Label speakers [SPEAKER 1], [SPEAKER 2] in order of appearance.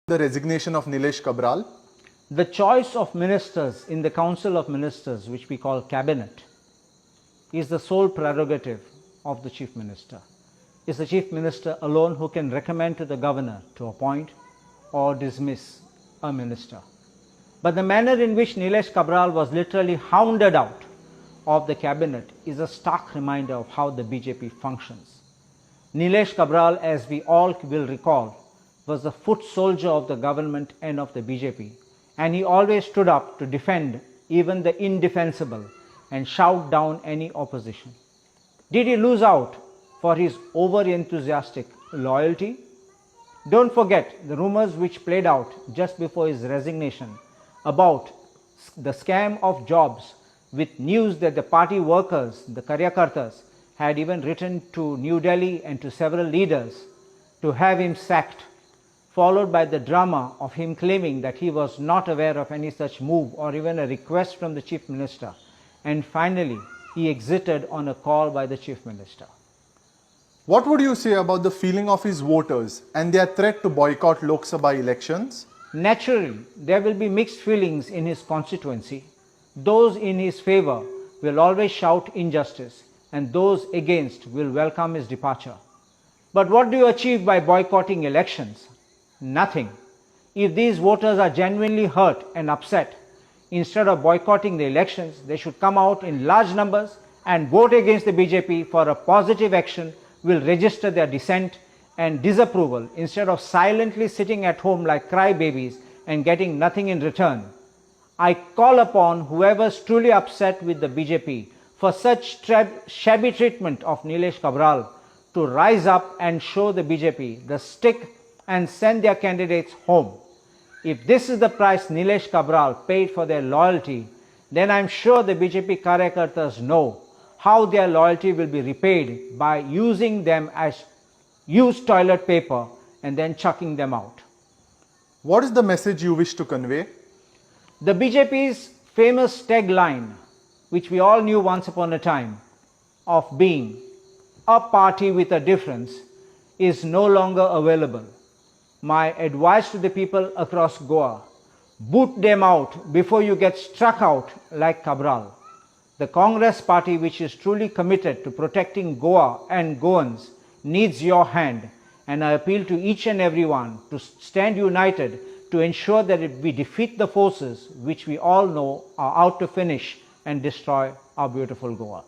[SPEAKER 1] The resignation of Nilesh Cabral.
[SPEAKER 2] The choice of ministers in the Council of Ministers, which we call Cabinet, is the sole prerogative of the Chief Minister. It's the Chief Minister alone who can recommend to the Governor to appoint or dismiss a minister. But the manner in which Nilesh Cabral was literally hounded out of the Cabinet is a stark reminder of how the BJP functions. Nilesh Cabral, as we all will recall, was the foot soldier of the government and of the BJP, and he always stood up to defend even the indefensible and shout down any opposition. Did he lose out for his over-enthusiastic loyalty? Don't forget the rumors which played out just before his resignation about the scam of jobs, with news that the party workers, the Karyakartas, had even written to New Delhi and to several leaders to have him sacked, followed by the drama of him claiming that he was not aware of any such move or even a request from the Chief Minister. And finally, he exited on a call by the Chief Minister.
[SPEAKER 1] What would you say about the feeling of his voters and their threat to boycott Lok Sabha elections?
[SPEAKER 2] Naturally, there will be mixed feelings in his constituency. Those in his favor will always shout injustice, and those against will welcome his departure. But what do you achieve by boycotting elections? Nothing. If these voters are genuinely hurt and upset, instead of boycotting the elections, they should come out in large numbers and vote against the BJP for a positive action, will register their dissent and disapproval instead of silently sitting at home like crybabies and getting nothing in return. I call upon whoever is truly upset with the BJP for such shabby treatment of Nilesh Cabral to rise up and show the BJP the stick and send their candidates home. If this is the price Nilesh Cabral paid for their loyalty, then I am sure the BJP Karyakartas know how their loyalty will be repaid by using them as used toilet paper and then chucking them out.
[SPEAKER 1] What is the message you wish to convey?
[SPEAKER 2] The BJP's famous tagline, which we all knew once upon a time, of being a party with a difference, is no longer available. My advice to the people across Goa: boot them out before you get struck out like Cabral. The Congress party, which is truly committed to protecting Goa and Goans, needs your hand, and I appeal to each and everyone to stand united to ensure that we defeat the forces which we all know are out to finish and destroy our beautiful Goa.